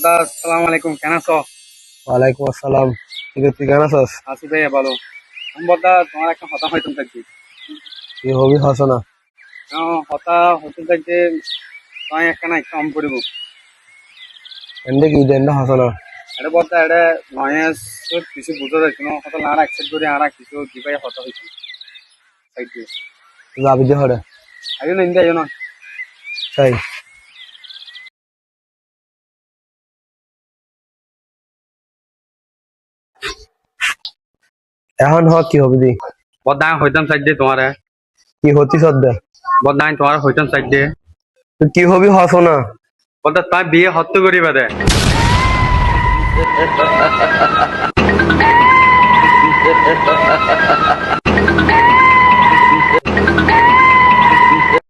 দাদা আসসালামু আলাইকুম, কেন আছো? ওয়ালাইকুম আসসালাম। তুই কেমন আছিস? আছি ভাই ভালো। আমি বদা তোমার একটা কথা হইতাম থাকছি। কি হবি হস না? কথা হইতাম থাকছে, তোমায় একটা না কাম করিব। এন্ডে কি দেন্ডে হস না? এটা বলতে এটা নয়েস কিছু বুঝতে যাচ্ছে না, কথা না অ্যাকসেপ্ট করে আর কিছু দিবাই কথা হইতাম থাকছে। যাবি যে হরে আইও না ইন্দা আইও না। তাই এখন কি হবি দি? বদা হইতাম চাইছে তোমারে, কি হতি সদ্যা? বদা তোমার হইতাম চাইছে। তুই কি হবি হস না? বদা তাই বিয়ে হত্য করিবা দে।